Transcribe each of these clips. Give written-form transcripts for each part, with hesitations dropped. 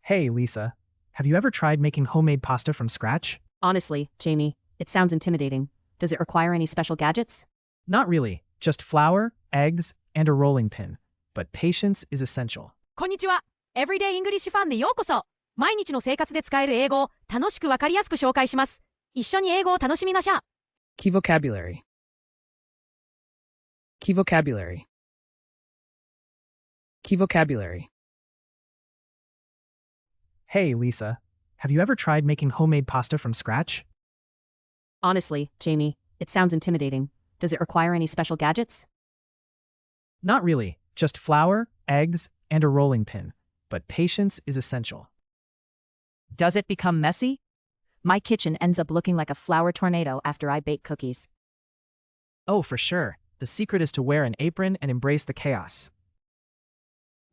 Hey, Lisa. Have you ever tried making homemade pasta from scratch? Honestly, Jamie, it sounds intimidating. Does it require any special gadgets? Not really. Just flour, eggs, and a rolling pin. But patience is essential. こんにちは。Everyday English ファンでようこそ。毎日の生活で使える英語を楽しくわかりやすく紹介します。一緒に英語を楽しみましょう。Key vocabulary. Key vocabulary. Key vocabulary. Hey, Lisa. Have you ever tried making homemade pasta from scratch? Honestly, Jamie, it sounds intimidating. Does it require any special gadgets? Not really. Just flour, eggs, and a rolling pin. But patience is essential. Does it become messy? My kitchen ends up looking like a flour tornado after I bake cookies. Oh, for sure. The secret is to wear an apron and embrace the chaos.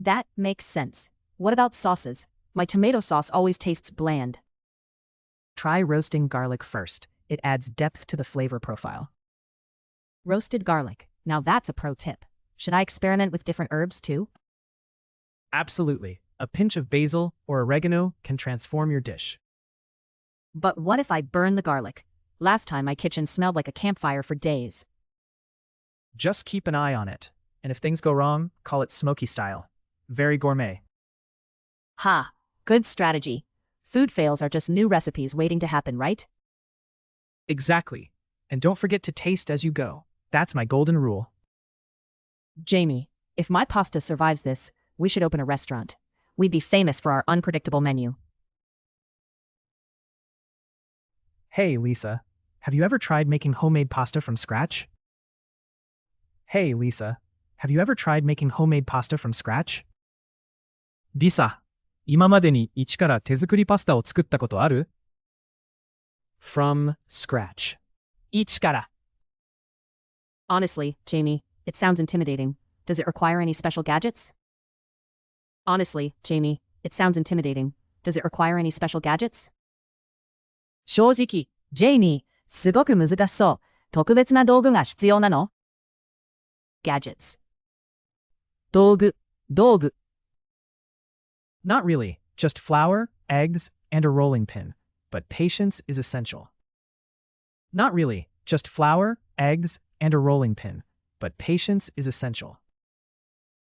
That makes sense. What about sauces? My tomato sauce always tastes bland. Try roasting garlic first. It adds depth to the flavor profile. Roasted garlic. Now that's a pro tip. Should I experiment with different herbs too? Absolutely. A pinch of basil or oregano can transform your dish. But what if I burn the garlic? Last time my kitchen smelled like a campfire for days. Just keep an eye on it. And if things go wrong, call it smoky style. Very gourmet. Ha! Good strategy. Food fails are just new recipes waiting to happen, right? Exactly. And don't forget to taste as you go. That's my golden rule. Jamie, if my pasta survives this, we should open a restaurant. We'd be famous for our unpredictable menu. Hey, Lisa. Have you ever tried making homemade pasta from scratch? Hey, Lisa. Have you ever tried making homemade pasta from scratch? リサ、今までに一から手作りパスタを作ったことある? From scratch. 一から。Honestly, Jamie, it sounds intimidating. Does it require any special gadgets? Honestly, Jamie, it sounds intimidating. Does it require any special gadgets? 正直、ジェイミー、すごく難しそう。特別な道具が必要なの? Gadgets. 道具。 Not really. Just flour, eggs, and a rolling pin. But patience is essential. Not really. Just flour, eggs, and a rolling pin. But patience is essential.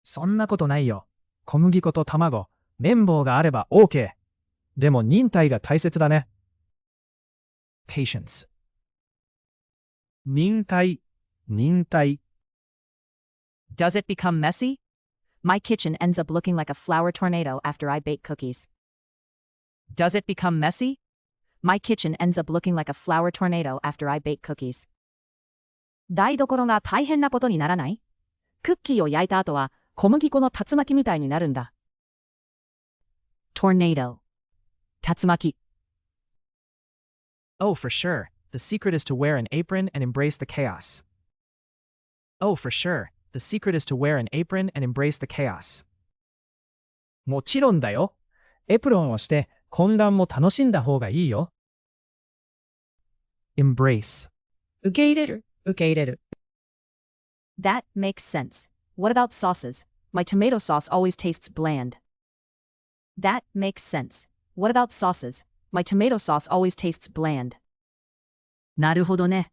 そんなことないよ。小麦粉と卵、綿棒があれば OK。でも忍耐が大切だね。Patience. 忍耐。 Does it become messy? My kitchen ends up looking like a flour tornado after I bake cookies. Does it become messy? My kitchen ends up looking like a flour tornado after I bake cookies. 台所が大変なことにならない？クッキーを焼いた後は小麦粉の竜巻みたいになるんだ。Tornado. 竜巻。Oh, for sure. The secret is to wear an apron and embrace the chaos. Oh, for sure. The secret is to wear an apron and embrace the chaos. もちろんだよ。エプロンをして混乱も楽しんだ方がいいよ。Embrace. 受け入れる。That makes sense. What about sauces? My tomato sauce always tastes bland. That makes sense. What about sauces? My tomato sauce always tastes bland. なるほどね。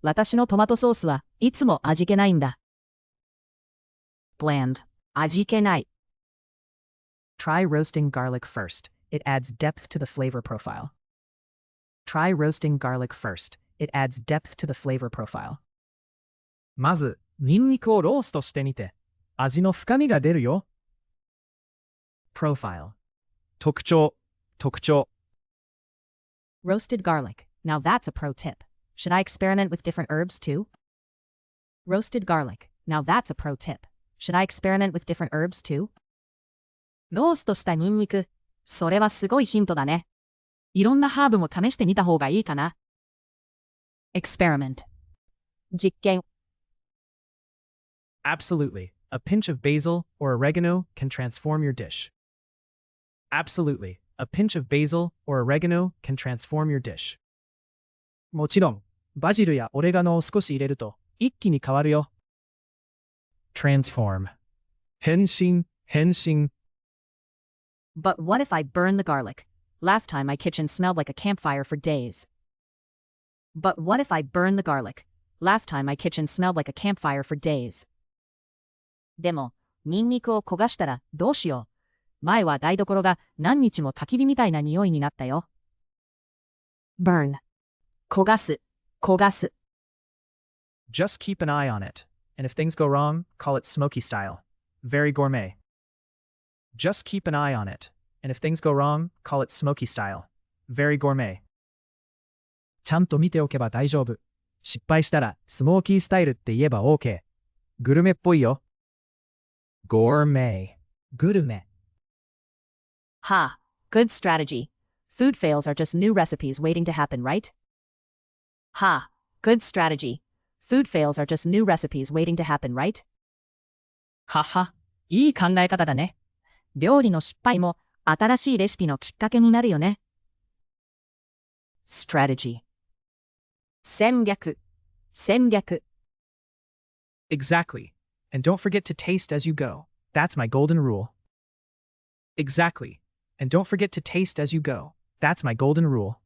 私のトマトソースはいつも味気ないんだ。Bland. 味気ない。Try roasting garlic first. It adds depth to the flavor profile. Try roasting garlic first. It adds depth to the flavor profile. まず、ニンニクをローストしてみて、味の深みが出るよ。Profile. 特徴。Roasted garlic. Now that's a pro tip. Should I experiment with different herbs too? Roasted garlic. Now that's a pro tip. Should I experiment with different herbs too? ローストしたニンニク。それはすごいヒントだね。いろんなハーブも試してみた方がいいかな。Experiment. 実験。Absolutely. A pinch of basil or oregano can transform your dish. Absolutely. A pinch of basil or oregano can transform your dish. もちろん、バジルやオレガノを少し入れると一気に変わるよ。Transform. 変身。But what if I burn the garlic? Last time my kitchen smelled like a campfire for days. But what if I burn the garlic? Last time my kitchen smelled like a campfire for days. でも、ニンニクを焦がしたらどうしよう。前は台所が何日も焚き火みたいな匂いになったよ。burn 焦がす、焦がす。Just keep an eye on it, and if things go wrong, call it smoky style. Very gourmet. Just keep an eye on it, and if things go wrong, call it smoky style. Very gourmet. ちゃんと見ておけば大丈夫。失敗したらスモーキースタイルって言えば OK。グルメっぽいよ。Gourmet. グルメ。Ha, good strategy. Food fails are just new recipes waiting to happen, right? Ha, good strategy. Food fails are just new recipes waiting to happen, right? はは、いい考え方だね。料理の失敗も新しいレシピのきっかけになるよね。strategy 戦略、戦略。Exactly. And don't forget to taste as you go. That's my golden rule. Exactly. And don't forget to taste as you go. That's my golden rule.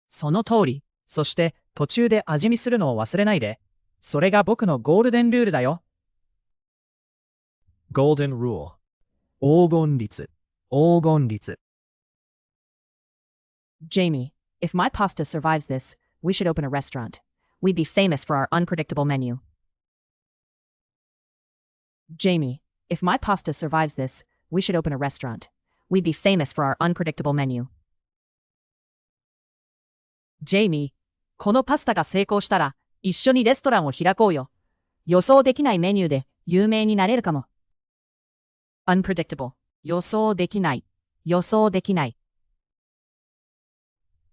その通り。そして途中で味見するのを忘れないで。それが僕のゴールデンルールだよ。Golden rule. 黄金律。黄金律。Jamie, if my pasta survives this, we should open a restaurant. We'd be famous for our unpredictable menu. Jamie, if my pasta survives this, we should open a restaurant. We'd be famous for our unpredictable menu. Jamie, このパスタが成功したら一緒にレストランを開こうよ。予想できないメニューで有名になれるかも。Unpredictable. 予想できない。予想できない。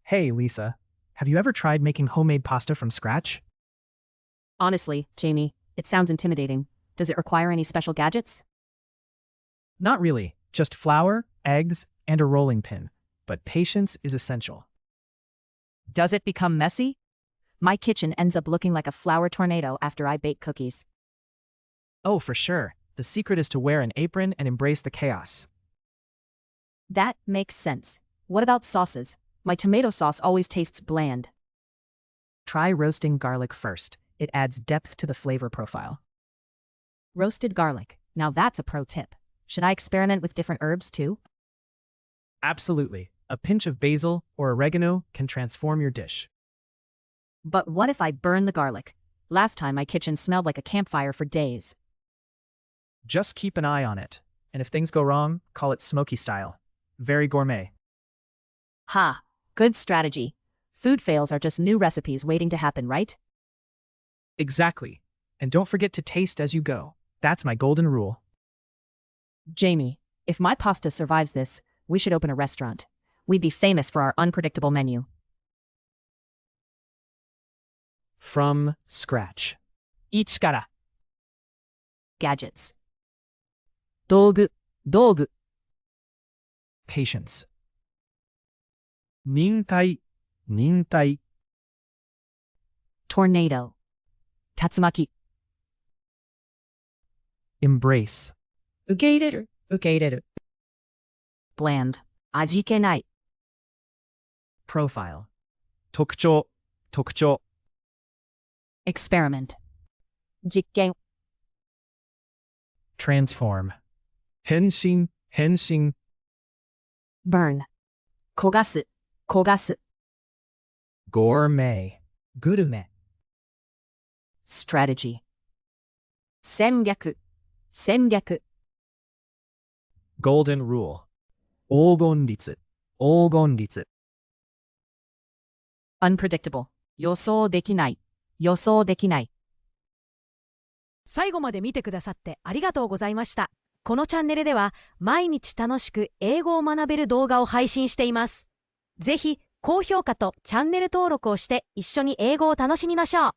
Hey, Lisa. Have you ever tried making homemade pasta from scratch? Honestly, Jamie, it sounds intimidating. Does it require any special gadgets? Not really. Just flour, eggs, and a rolling pin. But patience is essential. Does it become messy? My kitchen ends up looking like a flour tornado after I bake cookies. Oh, for sure. The secret is to wear an apron and embrace the chaos. That makes sense. What about sauces? My tomato sauce always tastes bland. Try roasting garlic first. It adds depth to the flavor profile. Roasted garlic. Now that's a pro tip. Should I experiment with different herbs too? Absolutely. A pinch of basil or oregano can transform your dish. But what if I burn the garlic? Last time my kitchen smelled like a campfire for days. Just keep an eye on it. And if things go wrong, call it smoky style. Very gourmet. Ha, good strategy. Food fails are just new recipes waiting to happen, right? Exactly. And don't forget to taste as you go. That's my golden rule. Jamie, if my pasta survives this, we should open a restaurant. We'd be famous for our unpredictable menu. From scratch. 一から。Gadgets. 道具、道具。Patience. 忍耐、忍耐。Tornado. 竜巻。Embrace. 受け入れる、受け入れる。Bland. 味気ない。Profile. 特徴、特徴。Experiment. 実験。Transform. 変身、変身。Burn. 焦がす、焦がす。Gourmet. グルメ。Strategy. 戦略、戦略。Golden rule. 黄金律、黄金律。Unpredictable. 予想できない。予想できない。最後まで見てくださってありがとうございました。このチャンネルでは毎日楽しく英語を学べる動画を配信しています。ぜひ高評価とチャンネル登録をして一緒に英語を楽しみましょう。